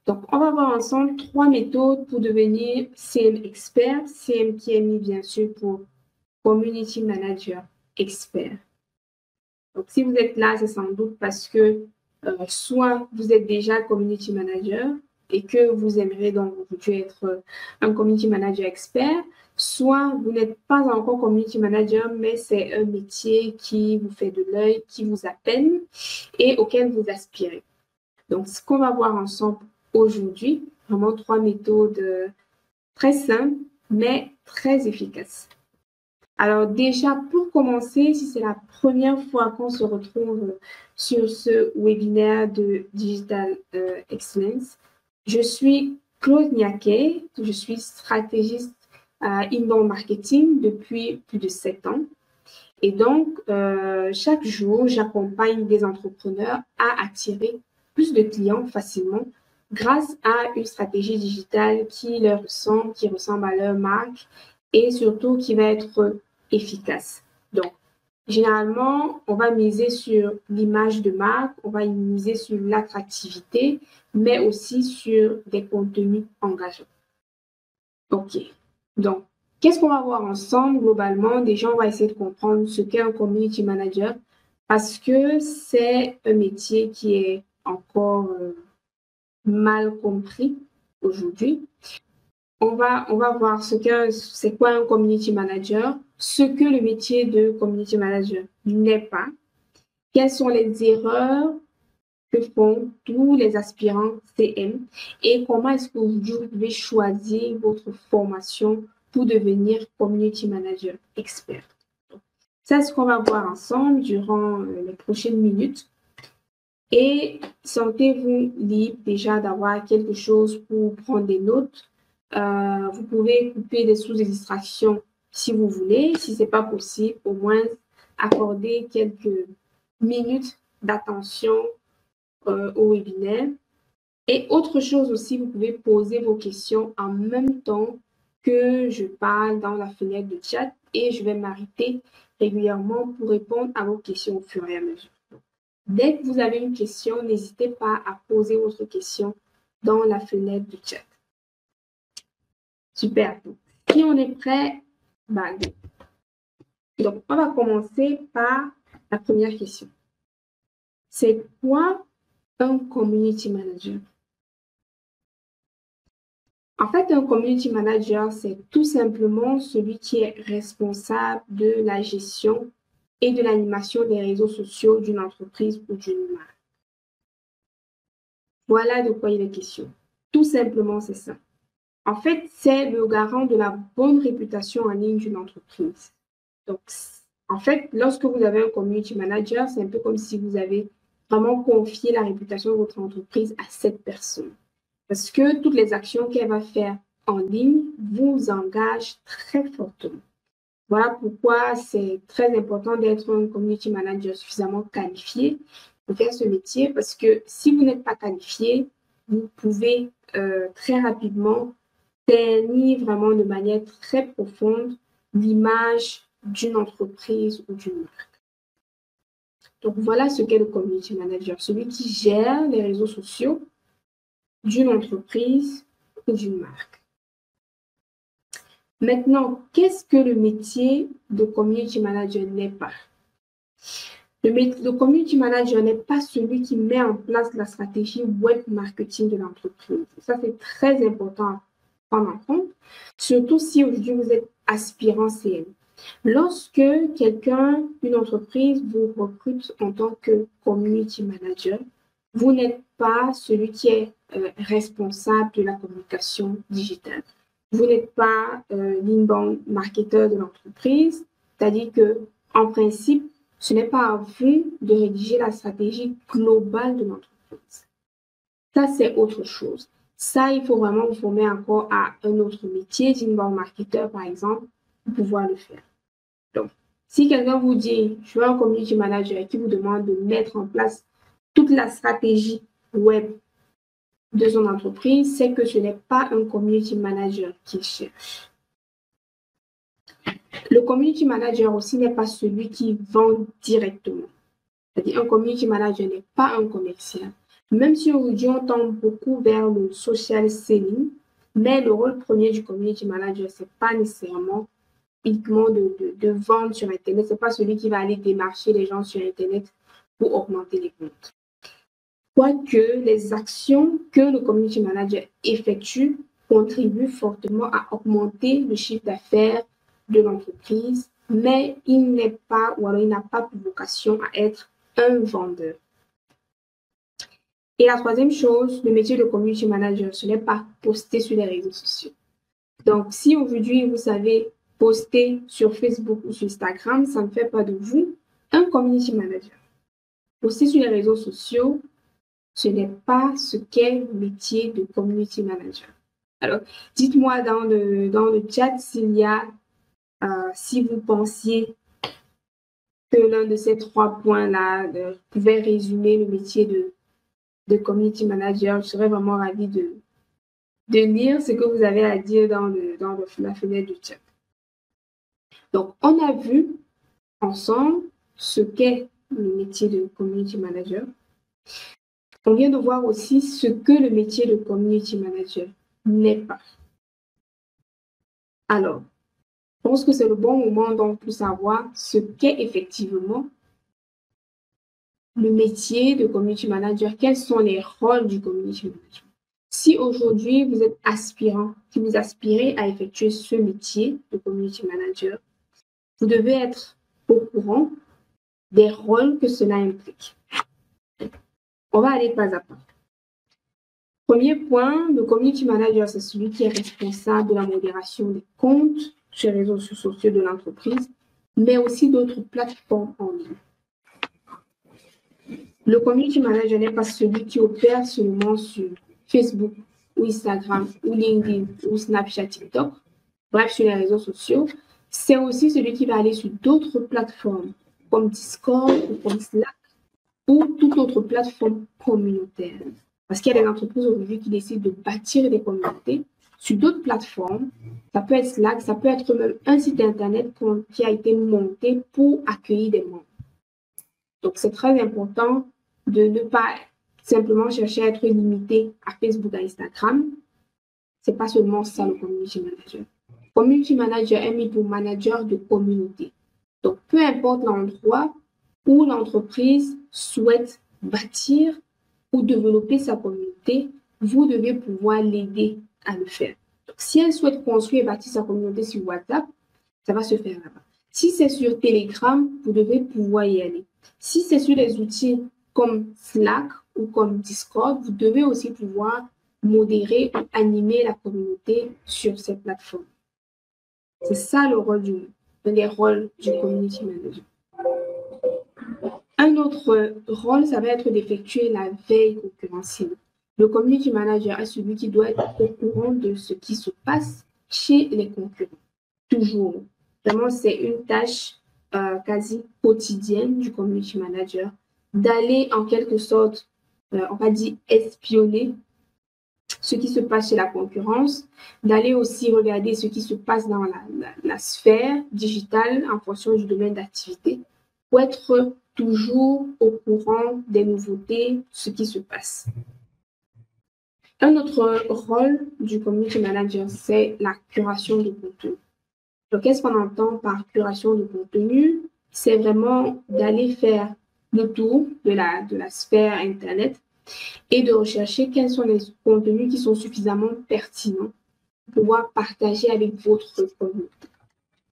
Donc, on va voir ensemble 3 méthodes pour devenir CM expert. CM qui est mis bien sûr pour Community Manager expert. Donc, si vous êtes là, c'est sans doute parce que soit vous êtes déjà Community Manager et que vous aimeriez donc aujourd'hui être un Community Manager expert, soit vous n'êtes pas encore Community Manager, mais c'est un métier qui vous fait de l'œil, qui vous appelle et auquel vous aspirez. Donc, ce qu'on va voir ensemble aujourd'hui, vraiment 3 méthodes très simples, mais très efficaces. Alors déjà, pour commencer, si c'est la première fois qu'on se retrouve sur ce webinaire de Digital Excellence, je suis Claude Niaquet, je suis stratégiste inbound marketing depuis plus de 7 ans. Et donc, chaque jour, j'accompagne des entrepreneurs à attirer plus de clients facilement grâce à une stratégie digitale qui leur ressemble, qui ressemble à leur marque et surtout qui va être efficace. Donc, généralement, on va miser sur l'image de marque, on va miser sur l'attractivité, mais aussi sur des contenus engageants. OK. Donc, qu'est-ce qu'on va voir ensemble globalement? Déjà, on va essayer de comprendre ce qu'est un community manager parce que c'est un métier qui est encore mal compris aujourd'hui. On va voir c'est quoi un community manager, ce que le métier de community manager n'est pas, quelles sont les erreurs que font tous les aspirants CM et comment est-ce que vous devez choisir votre formation pour devenir community manager expert. C'est ce qu'on va voir ensemble durant les prochaines minutes. Et sentez-vous libre déjà d'avoir quelque chose pour prendre des notes. Vous pouvez couper les sources de distraction si vous voulez. Si ce n'est pas possible, au moins accorder quelques minutes d'attention au webinaire. Et autre chose aussi, vous pouvez poser vos questions en même temps que je parle dans la fenêtre de chat et je vais m'arrêter régulièrement pour répondre à vos questions au fur et à mesure. Dès que vous avez une question, n'hésitez pas à poser votre question dans la fenêtre de chat. Super. Si on est prêt, donc on va commencer par la première question. C'est quoi un community manager? En fait, un community manager, c'est tout simplement celui qui est responsable de la gestion et de l'animation des réseaux sociaux d'une entreprise ou d'une marque. Voilà de quoi il est question. Tout simplement, c'est ça. En fait, c'est le garant de la bonne réputation en ligne d'une entreprise. Donc, en fait, lorsque vous avez un community manager, c'est un peu comme si vous avez vraiment confié la réputation de votre entreprise à cette personne. Parce que toutes les actions qu'elle va faire en ligne vous engagent très fortement. Voilà pourquoi c'est très important d'être un community manager suffisamment qualifié pour faire ce métier, parce que si vous n'êtes pas qualifié, vous pouvez très rapidement ternir vraiment de manière très profonde l'image d'une entreprise ou d'une marque. Donc voilà ce qu'est le community manager, celui qui gère les réseaux sociaux d'une entreprise ou d'une marque. Maintenant, qu'est-ce que le métier de community manager n'est pas? Le community manager n'est pas celui qui met en place la stratégie web marketing de l'entreprise. Ça, c'est très important à prendre en compte, surtout si aujourd'hui vous êtes aspirant CM. Lorsque une entreprise vous recrute en tant que community manager, vous n'êtes pas celui qui est responsable de la communication digitale. Vous n'êtes pas l'inbound marketeur de l'entreprise, c'est-à-dire que en principe, ce n'est pas à vous de rédiger la stratégie globale de l'entreprise. Ça, c'est autre chose. Ça, il faut vraiment vous former encore à un autre métier d'inbound marketeur, par exemple, pour pouvoir le faire. Donc, si quelqu'un vous dit, je veux un community manager qui vous demande de mettre en place toute la stratégie web de son entreprise, c'est que ce n'est pas un community manager qu'il cherche. Le community manager aussi n'est pas celui qui vend directement. C'est-à-dire un community manager n'est pas un commercial. Même si aujourd'hui on tend beaucoup vers le social selling, mais le rôle premier du community manager, c'est pas nécessairement uniquement de vendre sur Internet. C'est pas celui qui va aller démarcher les gens sur Internet pour augmenter les ventes. Quoique les actions que le community manager effectue contribuent fortement à augmenter le chiffre d'affaires de l'entreprise, mais il n'est pas, ou alors il n'a pas pour vocation à être un vendeur. Et la troisième chose, le métier de community manager, ce n'est pas poster sur les réseaux sociaux. Donc, si aujourd'hui vous savez poster sur Facebook ou sur Instagram, ça ne fait pas de vous un community manager. Poster sur les réseaux sociaux, ce n'est pas ce qu'est le métier de community manager. Alors, dites-moi dans le chat s'il y a, si vous pensiez que l'un de ces 3 points-là pouvait résumer le métier de community manager. Je serais vraiment ravie de lire ce que vous avez à dire dans la fenêtre du chat. Donc, on a vu ensemble ce qu'est le métier de community manager. On vient de voir aussi ce que le métier de community manager n'est pas. Alors, je pense que c'est le bon moment donc pour savoir ce qu'est effectivement le métier de community manager, quels sont les rôles du community manager. Si aujourd'hui vous êtes aspirant, si vous aspirez à effectuer ce métier de community manager, vous devez être au courant des rôles que cela implique. On va aller pas à pas. Premier point, le community manager, c'est celui qui est responsable de la modération des comptes sur les réseaux sociaux de l'entreprise, mais aussi d'autres plateformes en ligne. Le community manager n'est pas celui qui opère seulement sur Facebook ou Instagram ou LinkedIn ou Snapchat, TikTok, bref, sur les réseaux sociaux. C'est aussi celui qui va aller sur d'autres plateformes comme Discord ou comme Slack ou toute autre plateforme communautaire. Parce qu'il y a des entreprises aujourd'hui qui décident de bâtir des communautés sur d'autres plateformes. Ça peut être Slack, ça peut être même un site internet qui a été monté pour accueillir des membres. Donc, c'est très important de ne pas simplement chercher à être limité à Facebook, à Instagram. C'est pas seulement ça le community manager. Community manager est mis pour manager de communauté. Donc, peu importe l'endroit où l'entreprise souhaite bâtir ou développer sa communauté, vous devez pouvoir l'aider à le faire. Donc, si elle souhaite construire et bâtir sa communauté sur WhatsApp, ça va se faire là-bas. Si c'est sur Telegram, vous devez pouvoir y aller. Si c'est sur des outils comme Slack ou comme Discord, vous devez aussi pouvoir modérer ou animer la communauté sur ces plateformes. C'est ça le rôle les rôles du community manager. Un autre rôle, ça va être d'effectuer la veille concurrentielle. Le community manager est celui qui doit être au courant de ce qui se passe chez les concurrents. Toujours. Vraiment, c'est une tâche quasi quotidienne du community manager d'aller en quelque sorte, on va dire, espionner ce qui se passe chez la concurrence, d'aller aussi regarder ce qui se passe dans la sphère digitale en fonction du domaine d'activité pour être toujours au courant des nouveautés, ce qui se passe. Un autre rôle du community manager, c'est la curation de contenu. Donc, qu'est-ce qu'on entend par curation de contenu? C'est vraiment d'aller faire le tour de la sphère Internet et de rechercher quels sont les contenus qui sont suffisamment pertinents pour pouvoir partager avec votre communauté.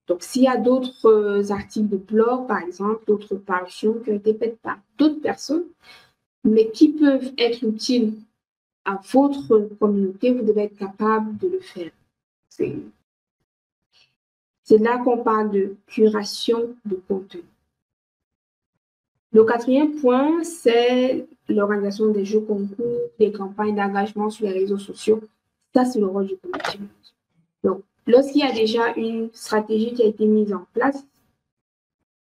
Donc, s'il y a d'autres articles de blog, par exemple, d'autres parutions qui ont été faites par d'autres personnes, mais qui peuvent être utiles à votre communauté, vous devez être capable de le faire. C'est là qu'on parle de curation de contenu. Le quatrième point, c'est l'organisation des jeux concours, des campagnes d'engagement sur les réseaux sociaux. Ça, c'est le rôle du community manager. Donc, lorsqu'il y a déjà une stratégie qui a été mise en place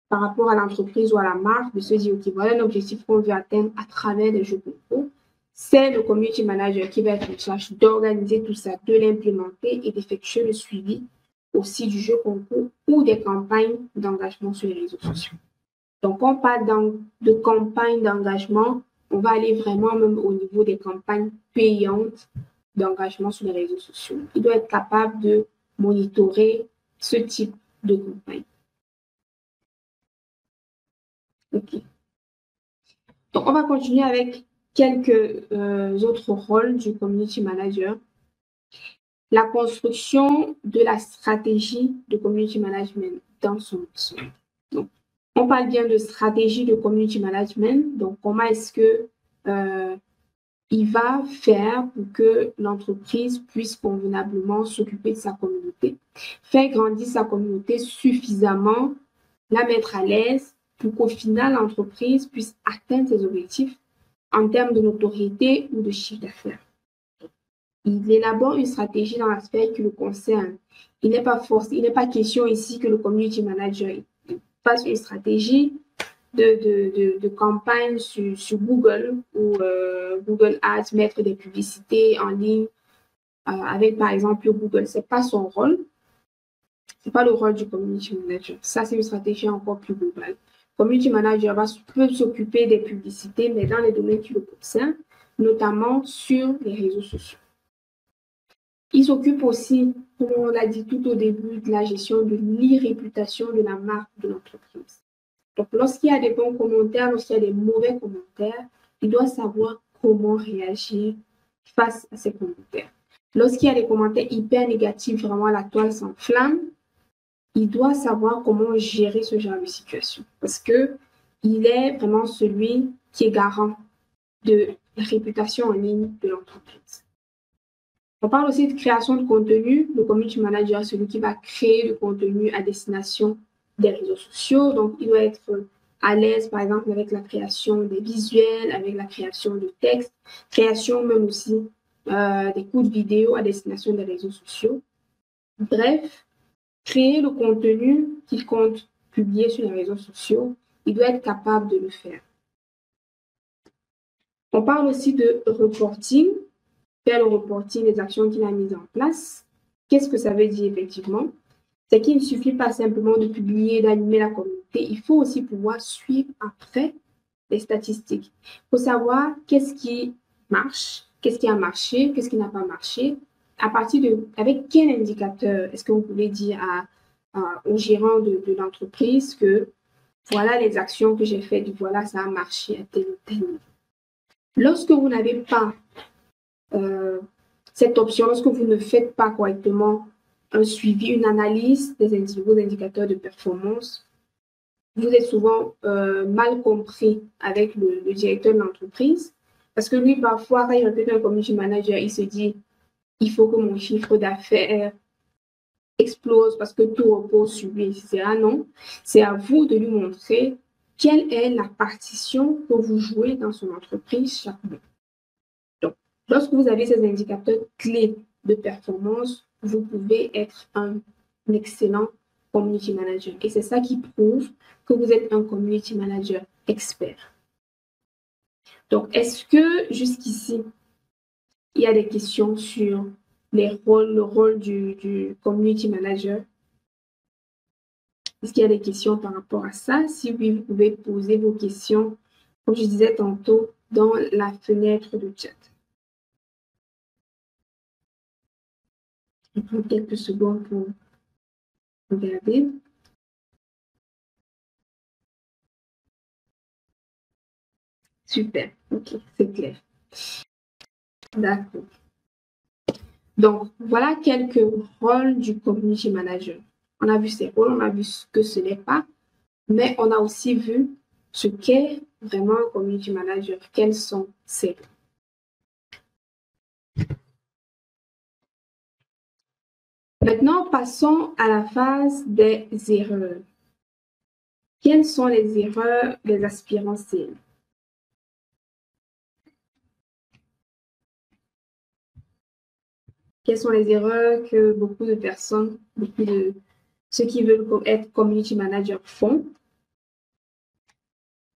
par rapport à l'entreprise ou à la marque, de se dire, OK, voilà un objectif qu'on veut atteindre à travers les jeux concours, c'est le community manager qui va être en charge d'organiser tout ça, de l'implémenter et d'effectuer le suivi aussi du jeu concours ou des campagnes d'engagement sur les réseaux sociaux. Donc, on parle de campagnes d'engagement, on va aller vraiment même au niveau des campagnes payantes d'engagement sur les réseaux sociaux. Il doit être capable de monitorer ce type de campagne. OK. Donc, on va continuer avec quelques autres rôles du community manager. La construction de la stratégie de community management dans son ensemble. Donc, on parle bien de stratégie de community management. Donc, comment est-ce que il va faire pour que l'entreprise puisse convenablement s'occuper de sa communauté, faire grandir sa communauté suffisamment, la mettre à l'aise pour qu'au final, l'entreprise puisse atteindre ses objectifs en termes de notoriété ou de chiffre d'affaires. Il élabore une stratégie dans l'aspect qui le concerne. Il n'est pas question ici que le community manager fasse une stratégie de campagne sur Google ou Google Ads, mettre des publicités en ligne avec par exemple Google. C'est pas son rôle. C'est pas le rôle du community manager. Ça, c'est une stratégie encore plus globale. Community manager peut s'occuper des publicités, mais dans les domaines qui le concernent, notamment sur les réseaux sociaux. Il s'occupe aussi, comme on l'a dit tout au début, de la gestion de l'e-réputation de la marque de l'entreprise. Donc, lorsqu'il y a des bons commentaires, lorsqu'il y a des mauvais commentaires, il doit savoir comment réagir face à ces commentaires. Lorsqu'il y a des commentaires hyper négatifs, vraiment la toile s'enflamme, il doit savoir comment gérer ce genre de situation parce que il est vraiment celui qui est garant de la réputation en ligne de l'entreprise. On parle aussi de création de contenu. Le community manager est celui qui va créer le contenu à destination des réseaux sociaux. Donc, il doit être à l'aise, par exemple, avec la création des visuels, avec la création de textes, création même aussi des coups de vidéo à destination des réseaux sociaux. Bref, créer le contenu qu'il compte publier sur les réseaux sociaux, il doit être capable de le faire. On parle aussi de reporting, faire le reporting des actions qu'il a mises en place. Qu'est-ce que ça veut dire effectivement? C'est qu'il ne suffit pas simplement de publier, d'animer la communauté. Il faut aussi pouvoir suivre après les statistiques. Il faut savoir qu'est-ce qui marche, qu'est-ce qui a marché, qu'est-ce qui n'a pas marché. À partir avec quel indicateur est-ce que vous pouvez dire au gérant de l'entreprise que voilà les actions que j'ai faites, voilà ça a marché à tel ou tel niveau. Lorsque vous n'avez pas cette option, lorsque vous ne faites pas correctement un suivi, une analyse des vos indicateurs de performance, vous êtes souvent mal compris avec le directeur de l'entreprise parce que lui, parfois, quand il recrute un community manager, il se dit il faut que mon chiffre d'affaires explose parce que tout repose sur lui, etc. Non, c'est à vous de lui montrer quelle est la partition que vous jouez dans son entreprise chaque mois. Donc, lorsque vous avez ces indicateurs clés de performance, vous pouvez être un excellent community manager. Et c'est ça qui prouve que vous êtes un community manager expert. Donc, est-ce que jusqu'ici, il y a des questions sur le rôle du community manager? Est-ce qu'il y a des questions par rapport à ça? Si oui, vous pouvez poser vos questions, comme je disais tantôt, dans la fenêtre de chat. Je prends quelques secondes pour regarder. Super, ok, c'est clair. D'accord. Donc, voilà quelques rôles du community manager. On a vu ses rôles, on a vu ce que ce n'est pas, mais on a aussi vu ce qu'est vraiment un community manager, quels sont ses rôles. Maintenant, passons à la phase des erreurs. Quelles sont les erreurs des aspirants sales? Quelles sont les erreurs que beaucoup de personnes, beaucoup de ceux qui veulent être community manager font?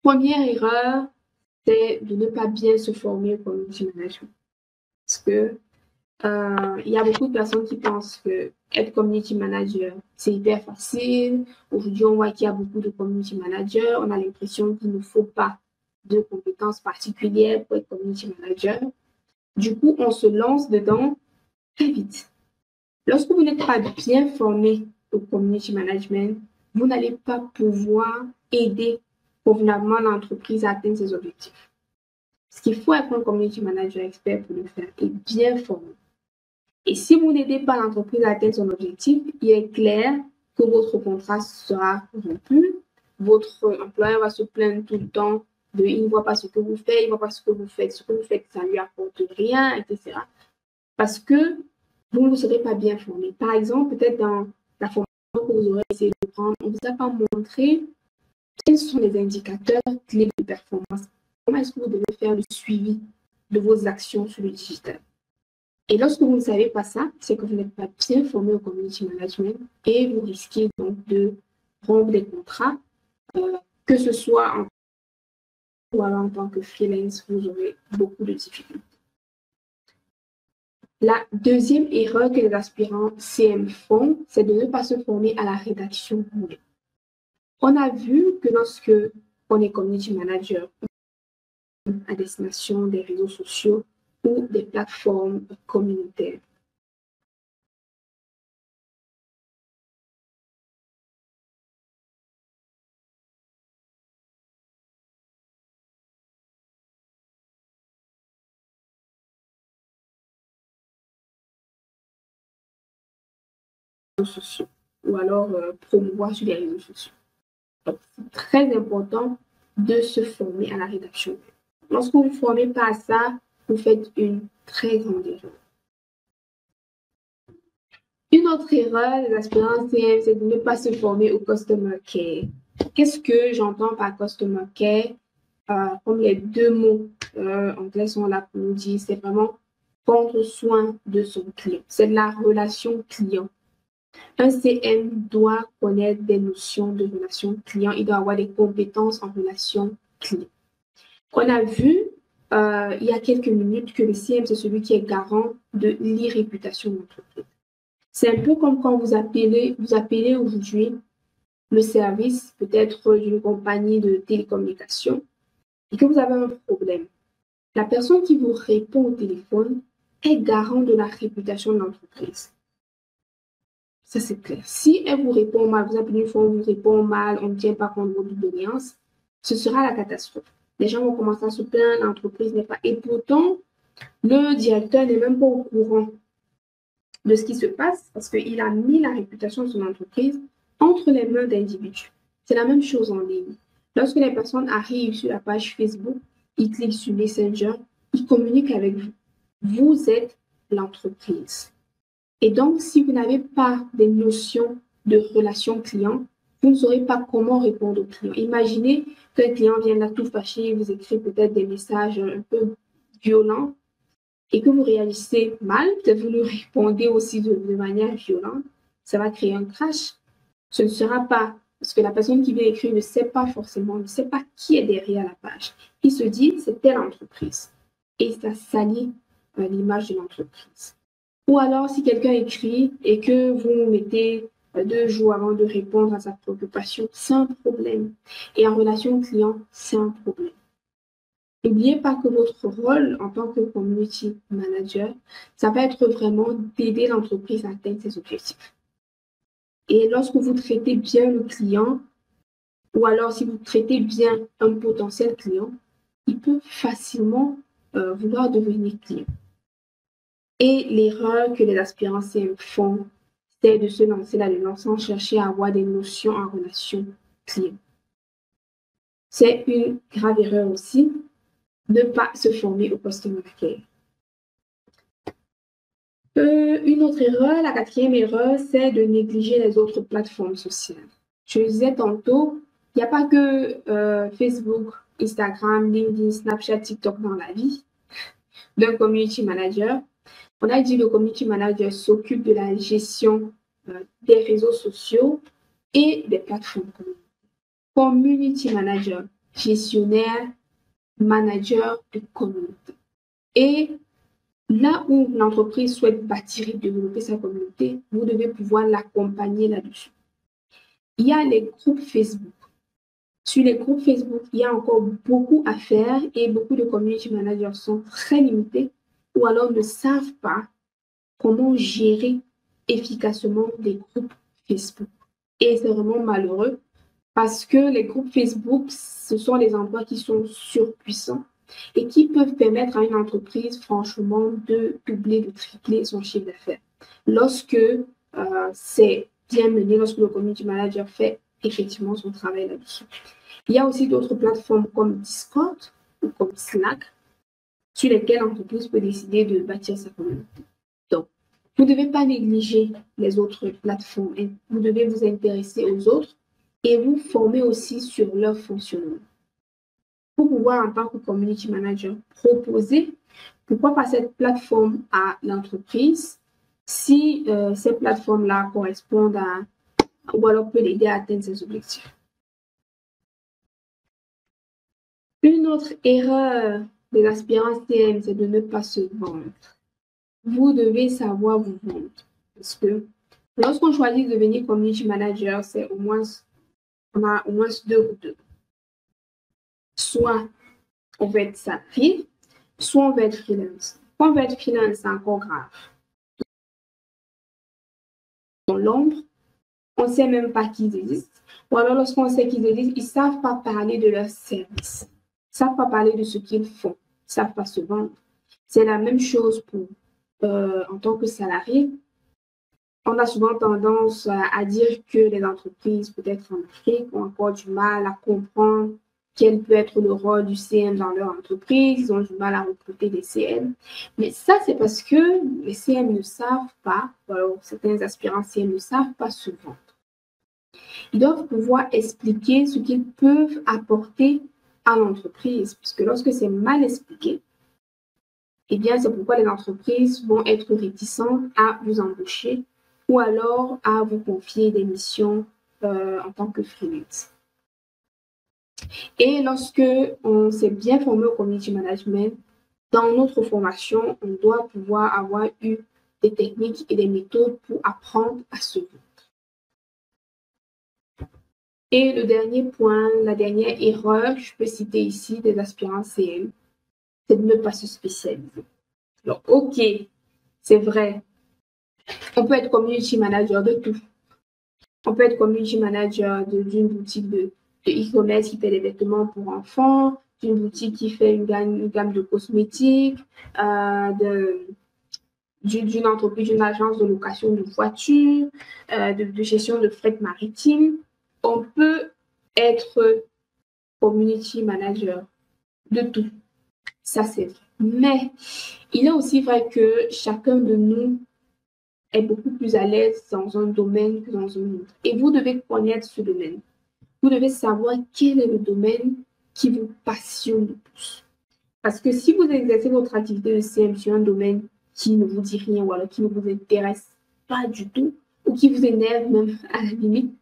Première erreur, c'est de ne pas bien se former au community management. Parce que il y a beaucoup de personnes qui pensent que être community manager, c'est hyper facile. Aujourd'hui, on voit qu'il y a beaucoup de community managers. On a l'impression qu'il ne faut pas de compétences particulières pour être community manager. Du coup, on se lance dedans très vite. Lorsque vous n'êtes pas bien formé au community management, vous n'allez pas pouvoir aider convenablement l'entreprise à atteindre ses objectifs. Ce qu'il faut être un community manager expert pour le faire et bien formé. Et si vous n'aidez pas l'entreprise à atteindre son objectif, il est clair que votre contrat sera rompu. Votre employeur va se plaindre tout le temps de il ne voit pas ce que vous faites, il ne voit pas ce que vous faites, ça ne lui apporte rien, etc. Parce que vous ne serez pas bien formé. Par exemple, peut-être dans la formation que vous aurez essayé de prendre, on ne vous a pas montré quels sont les indicateurs clés de performance. Comment est-ce que vous devez faire le suivi de vos actions sur le digital? Et lorsque vous ne savez pas ça, c'est que vous n'êtes pas bien formé au community management et vous risquez donc de rompre des contrats, que ce soit en ou alors en tant que freelance, vous aurez beaucoup de difficultés. La deuxième erreur que les aspirants CM font, c'est de ne pas se former à la rédaction web. On a vu que lorsque on est community manager à destination des réseaux sociaux ou des plateformes communautaires, sociaux ou alors promouvoir sur les réseaux sociaux. Donc, c'est très important de se former à la rédaction. Lorsque vous ne vous formez pas à ça, vous faites une très grande erreur. Une autre erreur des aspirants CM, c'est de ne pas se former au Customer Care. Qu'est-ce que j'entends par Customer Care? Comme les deux mots anglais sont là pour nous dire, c'est vraiment prendre soin de son client. C'est de la relation client. Un CM doit connaître des notions de relation client. Il doit avoir des compétences en relation client. On a vu il y a quelques minutes que le CM, c'est celui qui est garant de l'irréputation de l'entreprise. C'est un peu comme quand vous appelez aujourd'hui le service peut-être d'une compagnie de télécommunications et que vous avez un problème. La personne qui vous répond au téléphone est garant de la réputation de l'entreprise. Ça, c'est clair. Si elle vous répond mal, vous appelez une fois, on vous répond mal, on ne tient pas compte de votre doléance, ce sera la catastrophe. Les gens vont commencer à se plaindre, l'entreprise n'est pas... Et pourtant, le directeur n'est même pas au courant de ce qui se passe parce qu'il a mis la réputation de son entreprise entre les mains d'individus. C'est la même chose en ligne. Lorsque les personnes arrivent sur la page Facebook, ils cliquent sur Messenger, ils communiquent avec vous. Vous êtes l'entreprise. Et donc, si vous n'avez pas des notions de relation client, vous ne saurez pas comment répondre au client. Imaginez qu'un client vient là tout fâché, vous écrit peut-être des messages un peu violents et que vous réagissez mal, que vous lui répondez aussi de manière violente, ça va créer un crash. Ce ne sera pas, parce que la personne qui vient écrire ne sait pas forcément, ne sait pas qui est derrière la page. Il se dit, c'est telle entreprise. Et ça salit l'image de l'entreprise. Ou alors, si quelqu'un écrit et que vous mettez 2 jours avant de répondre à sa préoccupation, c'est un problème. Et en relation client, c'est un problème. N'oubliez pas que votre rôle en tant que community manager, ça va être vraiment d'aider l'entreprise à atteindre ses objectifs. Et lorsque vous traitez bien le client, ou alors si vous traitez bien un potentiel client, il peut facilement vouloir devenir client. Et l'erreur que les aspirants CM font, c'est de se lancer là-dedans sans chercher à avoir des notions en relation client. C'est une grave erreur aussi, ne pas se former au customer care. Une autre erreur, la quatrième erreur, c'est de négliger les autres plateformes sociales. Je le disais tantôt, il n'y a pas que Facebook, Instagram, LinkedIn, Snapchat, TikTok dans la vie d'un community manager. On a dit que le community manager s'occupe de la gestion des réseaux sociaux et des plateformes communautaires. Community manager, gestionnaire, manager de communauté. Et là où l'entreprise souhaite bâtir et développer sa communauté, vous devez pouvoir l'accompagner là-dessus. Il y a les groupes Facebook. Sur les groupes Facebook, il y a encore beaucoup à faire et beaucoup de community managers sont très limités ou alors ne savent pas comment gérer efficacement des groupes Facebook. Et c'est vraiment malheureux parce que les groupes Facebook, ce sont des endroits qui sont surpuissants et qui peuvent permettre à une entreprise, franchement, de doubler, de tripler son chiffre d'affaires. Lorsque c'est bien mené, lorsque le community manager fait effectivement son travail là-dessus. Il y a aussi d'autres plateformes comme Discord ou comme Slack sur lesquelles l'entreprise peut décider de bâtir sa communauté. Donc, vous ne devez pas négliger les autres plateformes. Vous devez vous intéresser aux autres et vous former aussi sur leur fonctionnement. Pour pouvoir, en tant que community manager, proposer pourquoi pas cette plateforme à l'entreprise si ces plateformes-là correspondent à ou alors peut l'aider à atteindre ses objectifs. Une autre erreur des aspirants CM, c'est de ne pas se vendre. Vous devez savoir vous vendre. Parce que lorsqu'on choisit de devenir community manager, c'est on a au moins deux routes. Soit on veut être salarié, soit on veut être freelance. Quand on veut être freelance, c'est encore grave. Dans l'ombre, on ne sait même pas qu'ils existent. Ou alors lorsqu'on sait qu'ils existent, ils ne savent pas parler de leurs services. Ils ne savent pas parler de ce qu'ils font. Ils ne savent pas se vendre. C'est la même chose pour en tant que salarié. On a souvent tendance à dire que les entreprises, peut-être en Afrique, ont encore du mal à comprendre quel peut être le rôle du CM dans leur entreprise. Ils ont du mal à recruter des CM. Mais ça, c'est parce que les CM ne savent pas, ou alors certains aspirants CM ne savent pas se vendre. Ils doivent pouvoir expliquer ce qu'ils peuvent apporter à l'entreprise, puisque lorsque c'est mal expliqué, eh bien, c'est pourquoi les entreprises vont être réticentes à vous embaucher ou alors à vous confier des missions en tant que freelance. Et lorsque on s'est bien formé au community management, dans notre formation, on doit pouvoir avoir eu des techniques et des méthodes pour apprendre à se vendre. Et le dernier point, la dernière erreur que je peux citer ici des aspirants CM, c'est de ne pas se spécialiser. Alors, ok, c'est vrai, on peut être community manager de tout. On peut être community manager d'une boutique de e-commerce qui fait des vêtements pour enfants, d'une boutique qui fait une gamme de cosmétiques, d'une entreprise, d'une agence de location de voitures, de gestion de fret maritime. On peut être community manager de tout. Ça, c'est vrai. Mais il est aussi vrai que chacun de nous est beaucoup plus à l'aise dans un domaine que dans un autre. Et vous devez connaître ce domaine. Vous devez savoir quel est le domaine qui vous passionne le plus. Parce que si vous exercez votre activité de CM sur un domaine qui ne vous dit rien ou alors qui ne vous intéresse pas du tout ou qui vous énerve même à la limite,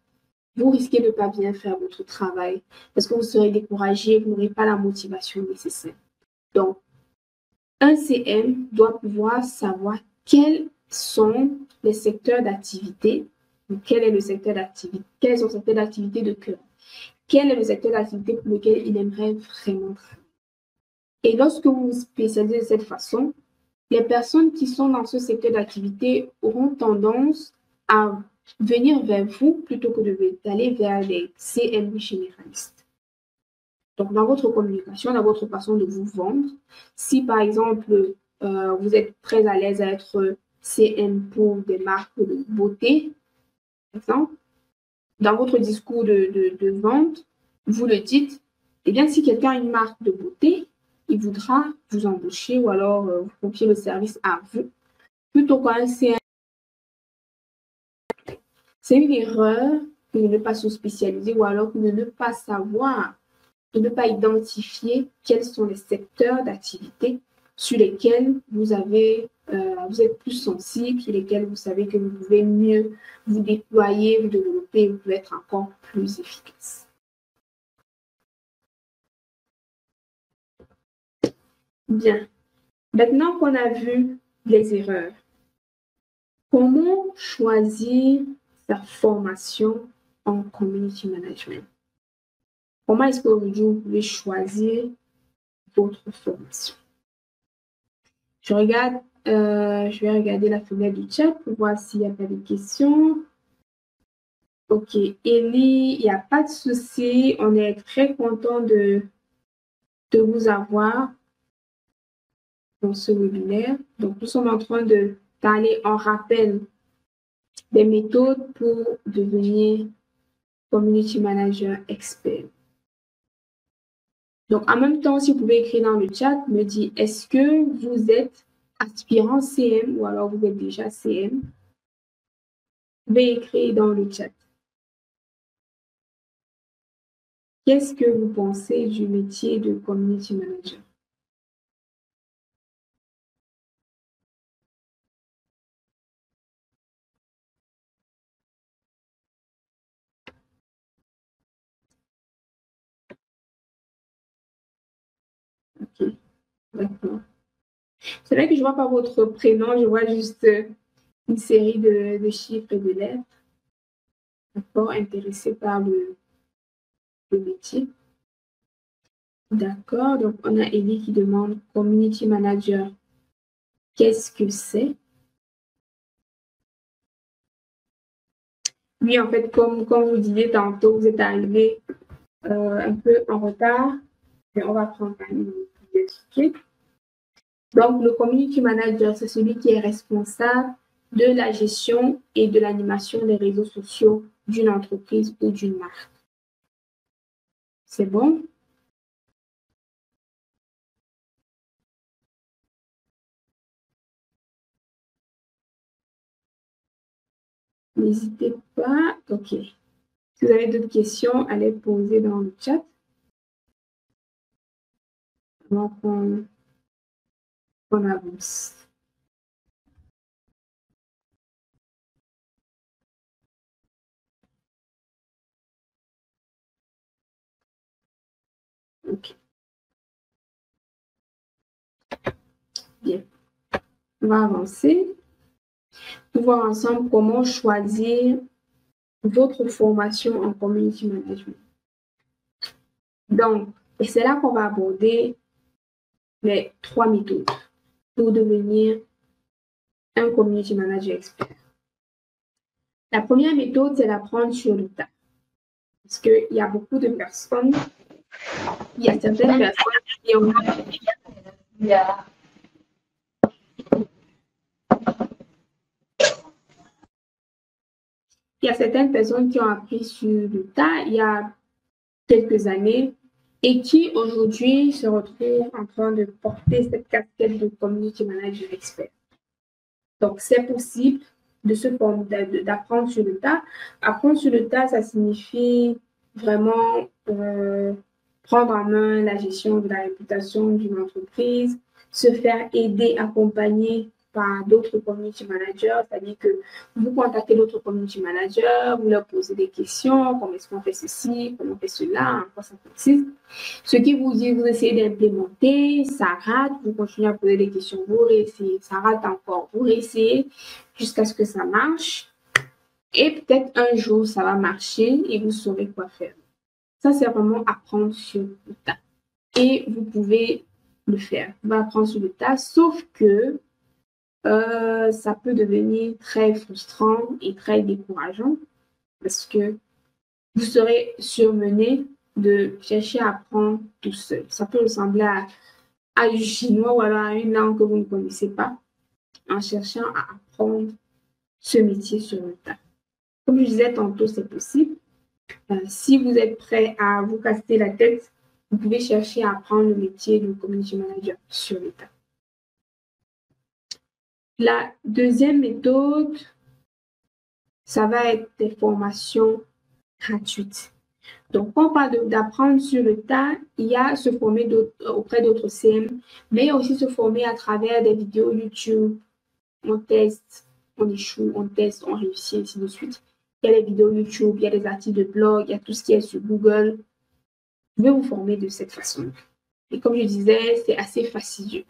vous risquez de ne pas bien faire votre travail parce que vous serez découragé, vous n'aurez pas la motivation nécessaire. Donc, un CM doit pouvoir savoir quels sont les secteurs d'activité, quel est le secteur d'activité, quels sont les secteurs d'activité de cœur, quel est le secteur d'activité pour lequel il aimerait vraiment travailler. Et lorsque vous vous spécialisez de cette façon, les personnes qui sont dans ce secteur d'activité auront tendance à venir vers vous plutôt que d'aller vers les CM généralistes. Donc, dans votre communication, dans votre façon de vous vendre, si par exemple, vous êtes très à l'aise à être CM pour des marques de beauté, par exemple, dans votre discours de vente, vous le dites, eh bien, si quelqu'un a une marque de beauté, il voudra vous embaucher ou alors vous confier le service à vous, plutôt qu'un CM. C'est une erreur de ne pas se spécialiser ou alors de ne pas savoir, de ne pas identifier quels sont les secteurs d'activité sur lesquels vous êtes plus sensible, sur lesquels vous savez que vous pouvez mieux vous déployer, vous développer, vous pouvez être encore plus efficace. Bien. Maintenant qu'on a vu les erreurs, comment choisir sa formation en community management? comment est-ce qu'aujourd'hui vous pouvez choisir votre formation. Je vais regarder la fenêtre du chat pour voir s'il n'y a pas de questions. Ok, Ellie, il n'y a pas de souci. On est très content de vous avoir dans ce webinaire. Donc, nous sommes en train d'aller en rappel des méthodes pour devenir Community Manager expert. Donc, en même temps, si vous pouvez écrire dans le chat, me dire, est-ce que vous êtes aspirant CM ou alors vous êtes déjà CM? Vous pouvez écrire dans le chat. Qu'est-ce que vous pensez du métier de Community Manager? Ok, d'accord. C'est vrai que je ne vois pas votre prénom, je vois juste une série de chiffres et de lettres. D'accord, intéressé par le métier. D'accord, donc on a Ellie qui demande Community Manager. Qu'est-ce que c'est? Oui, en fait, comme vous disiez tantôt, vous êtes arrivé un peu en retard, mais on va prendre un minute pour vous expliquer. Donc, le Community Manager, c'est celui qui est responsable de la gestion et de l'animation des réseaux sociaux d'une entreprise ou d'une marque. C'est bon? N'hésitez pas. OK. Si vous avez d'autres questions, allez poser dans le chat. Avant qu'on avance. OK. Bien. On va avancer. Pour voir ensemble comment choisir votre formation en Community Management. Donc, et c'est là qu'on va aborder les 3 méthodes pour devenir un Community Manager expert. La première méthode, c'est d'apprendre sur le tas. Parce qu'il y a beaucoup de personnes, il y a certaines personnes qui ont... Il y a certaines personnes qui ont appris sur le tas il y a quelques années et qui aujourd'hui se retrouvent en train de porter cette casquette de Community Manager expert. Donc, c'est possible d'apprendre sur le tas. Apprendre sur le tas, ça signifie vraiment prendre en main la gestion de la réputation d'une entreprise, se faire aider, accompagner par d'autres community managers, c'est-à-dire que vous contactez d'autres community managers, vous leur posez des questions, comment est-ce qu'on fait ceci, comment on fait cela, en quoi ça consiste. Ce qui vous dit, vous essayez d'implémenter, ça rate, vous continuez à poser des questions, vous réessayez, ça rate encore, vous réessayez jusqu'à ce que ça marche. Et peut-être un jour, ça va marcher et vous saurez quoi faire. Ça, c'est vraiment apprendre sur le tas. Et vous pouvez le faire. Vous pouvez apprendre sur le tas, sauf que ça peut devenir très frustrant et très décourageant parce que vous serez surmené de chercher à apprendre tout seul. Ça peut ressembler à du chinois ou alors à une langue que vous ne connaissez pas en cherchant à apprendre ce métier sur le tas. Comme je disais tantôt, c'est possible. Si vous êtes prêt à vous casser la tête, vous pouvez chercher à apprendre le métier de community manager sur le tas. La deuxième méthode, ça va être des formations gratuites. Donc, quand on parle d'apprendre sur le tas, il y a se former auprès d'autres CM, mais il y a aussi se former à travers des vidéos YouTube. On teste, on échoue, on teste, on réussit, ainsi de suite. Il y a des vidéos YouTube, il y a des articles de blog, il y a tout ce qui est sur Google. Vous pouvez vous former de cette façon. Et comme je disais, c'est assez fastidieux.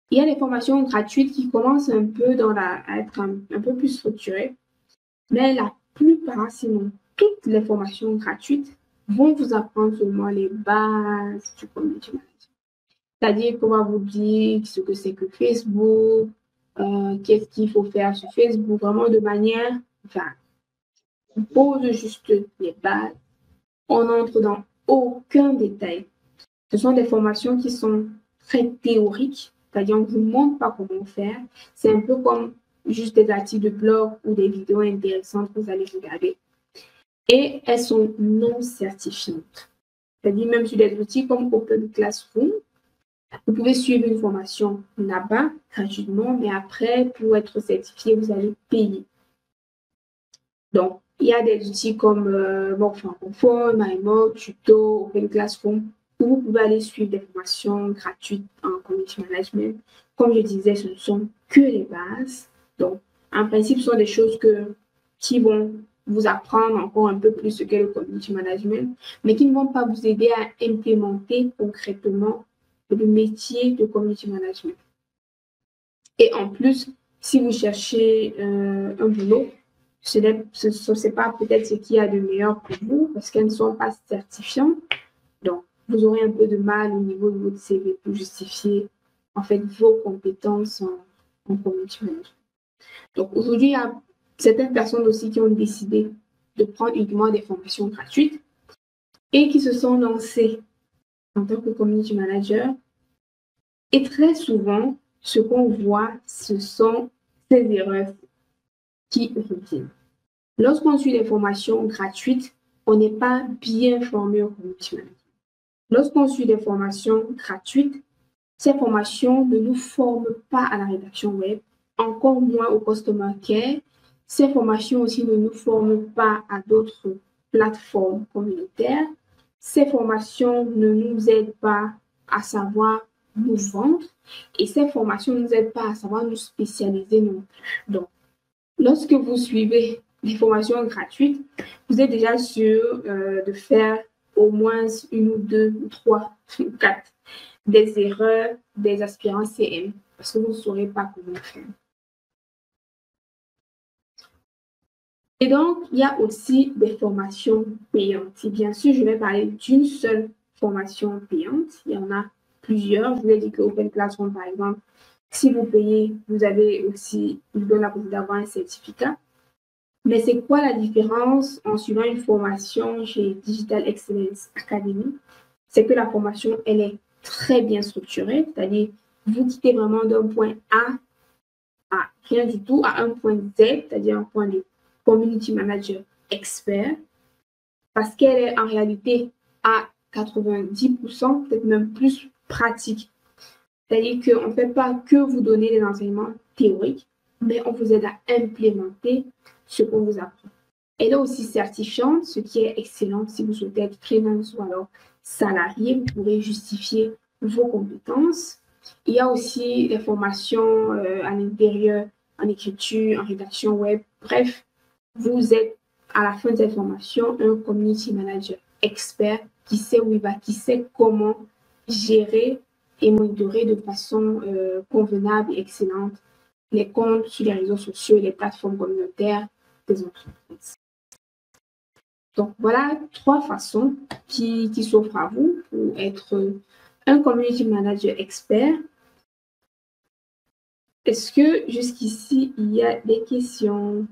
Il y a des formations gratuites qui commencent un peu à être un peu plus structurées, mais la plupart, sinon toutes les formations gratuites, vont vous apprendre seulement les bases du community management. C'est-à-dire qu'on va vous dire ce que c'est que Facebook, qu'est-ce qu'il faut faire sur Facebook, vraiment de manière, enfin, on pose juste les bases. On n'entre dans aucun détail. Ce sont des formations qui sont très théoriques, c'est-à-dire on ne vous montre pas comment faire. C'est un peu comme juste des articles de blog ou des vidéos intéressantes que vous allez regarder. Et elles sont non certifiantes. C'est-à-dire même sur des outils comme Open Classroom, vous pouvez suivre une formation là-bas gratuitement, mais après, pour être certifié, vous allez payer. Donc, il y a des outils comme Francophone, MyMock, Tuto, Open Classroom, où vous pouvez aller suivre des formations gratuites en community management. Comme je disais, ce ne sont que les bases. Donc, en principe, ce sont des choses qui vont vous apprendre encore un peu plus ce qu'est le community management, mais qui ne vont pas vous aider à implémenter concrètement le métier de community management. Et en plus, si vous cherchez un boulot, ce n'est pas peut-être ce qu'il y a de meilleur pour vous parce qu'elles ne sont pas certifiantes. Donc, vous aurez un peu de mal au niveau de votre CV pour justifier en fait vos compétences en community management. Donc, aujourd'hui, il y a certaines personnes aussi qui ont décidé de prendre uniquement des formations gratuites et qui se sont lancées en tant que community manager. Et très souvent, ce qu'on voit, ce sont ces erreurs qui reviennent. Lorsqu'on suit des formations gratuites, on n'est pas bien formé au community management. Lorsqu'on suit des formations gratuites, ces formations ne nous forment pas à la rédaction web, encore moins au customer care. Ces formations aussi ne nous forment pas à d'autres plateformes communautaires. Ces formations ne nous aident pas à savoir nous vendre et ces formations ne nous aident pas à savoir nous spécialiser non plus. Donc, lorsque vous suivez des formations gratuites, vous êtes déjà sûr de faire au moins une ou deux ou trois ou quatre des erreurs des aspirants CM parce que vous ne saurez pas comment faire. Et donc, il y a aussi des formations payantes. Et bien sûr, je vais parler d'une seule formation payante. Il y en a plusieurs. Je vous ai dit que Open Classroom, par exemple, si vous payez, vous avez aussi, vous donne la possibilité d'avoir un certificat. Mais c'est quoi la différence en suivant une formation chez Digital Excellence Academy? C'est que la formation, elle est très bien structurée, c'est-à-dire vous quittez vraiment d'un point A à rien du tout, à un point Z, c'est-à-dire un point de community manager expert, parce qu'elle est en réalité à 90%, peut-être même plus pratique. C'est-à-dire qu'on ne fait pas que vous donner des enseignements théoriques, mais on vous aide à implémenter ce qu'on vous apprend. Elle est aussi certifiante, ce qui est excellent si vous souhaitez être freelance ou alors salarié, vous pourrez justifier vos compétences. Il y a aussi des formations à l'intérieur, en écriture, en rédaction web. Bref, vous êtes à la fin de cette formation un community manager expert qui sait où il va, qui sait comment gérer et monitorer de façon convenable et excellente les comptes sur les réseaux sociaux et les plateformes communautaires des entreprises. Donc, voilà 3 façons qui s'offrent à vous pour être un community manager expert. Est-ce que jusqu'ici, il y a des questions?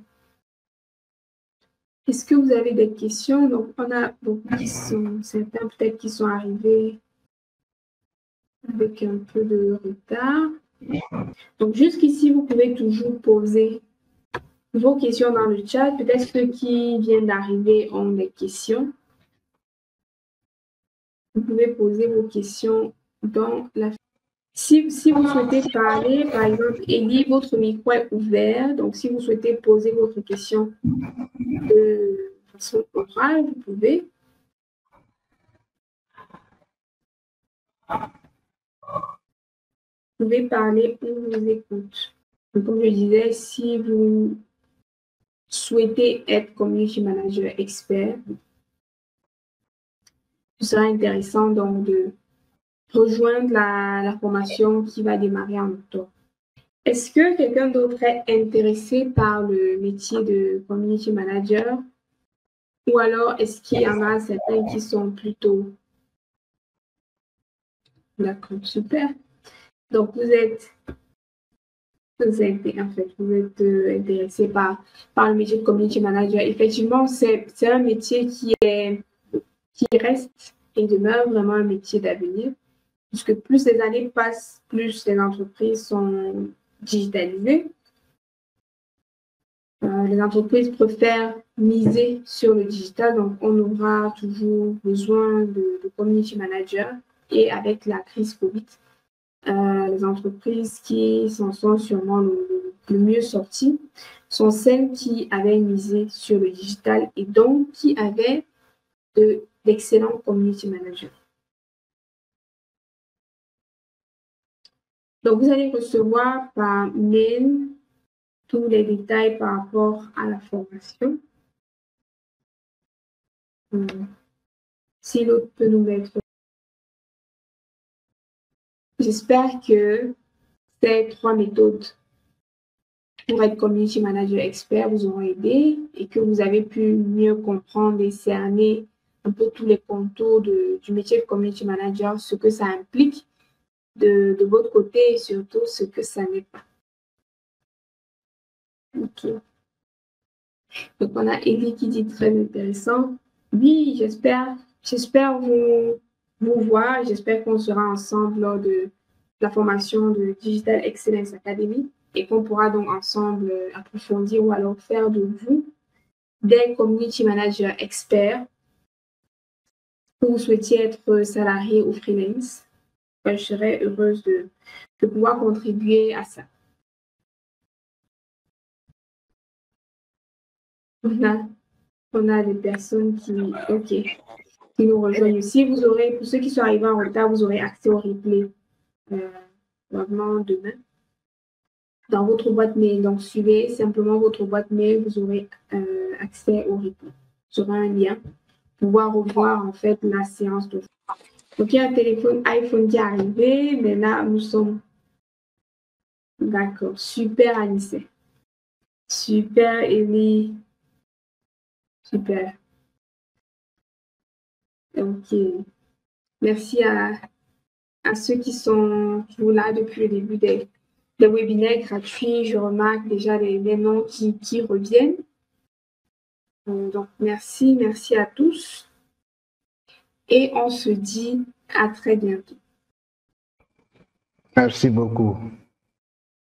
Est-ce que vous avez des questions? Donc, on a beaucoup qui sont, certains peut-être qui sont arrivés avec un peu de retard. Donc, jusqu'ici, vous pouvez toujours poser vos questions dans le chat. Peut-être ceux qui viennent d'arriver ont des questions. Vous pouvez poser vos questions dans la... Si vous souhaitez parler, par exemple, Elie, votre micro est ouvert. Donc, si vous souhaitez poser votre question de façon orale, vous pouvez. Vous pouvez parler, on vous écoute. Donc, comme je disais, si vous souhaitez être community manager expert, ce sera intéressant donc de rejoindre la formation qui va démarrer en octobre. Est-ce que quelqu'un d'autre est intéressé par le métier de community manager? Ou alors, est-ce qu'il y en a certains qui sont plutôt... D'accord, super. Donc, vous êtes intéressé par le métier de community manager. Effectivement, c'est un métier qui reste et demeure vraiment un métier d'avenir, puisque plus les années passent, plus les entreprises sont digitalisées. Les entreprises préfèrent miser sur le digital, donc on aura toujours besoin de community managers. Et avec la crise Covid, les entreprises qui s'en sont sûrement le mieux sorties sont celles qui avaient misé sur le digital et donc qui avaient d'excellents community managers. Donc, vous allez recevoir par mail tous les détails par rapport à la formation. Si l'autre peut nous mettre. J'espère que ces 3 méthodes pour être community manager expert vous auront aidé et que vous avez pu mieux comprendre et cerner un peu tous les contours du métier de community manager, ce que ça implique de votre côté et surtout ce que ça n'est pas. Ok. Donc, on a Elie qui dit très intéressant. Oui, j'espère vous voir. J'espère qu'on sera ensemble lors de la formation de Digital Excellence Academy et qu'on pourra donc ensemble approfondir ou alors faire de vous des community managers experts. Que vous souhaitiez être salarié ou freelance, je serais heureuse de pouvoir contribuer à ça. On a des personnes qui nous rejoignent aussi. Vous aurez, pour ceux qui sont arrivés en retard, vous aurez accès au replay probablement demain dans votre boîte mail. Donc, suivez simplement votre boîte mail, vous aurez accès au replay. Vous aurez un lien pour pouvoir revoir en fait la séance de. Donc, il y a un téléphone iPhone qui est arrivé, mais là, nous sommes. D'accord. Super, Alice. Super, Élie. Super. Ok. Merci à ceux qui sont là depuis le début des webinaires gratuits. Je remarque déjà les noms qui reviennent. Donc, merci à tous. Et on se dit à très bientôt. Merci beaucoup.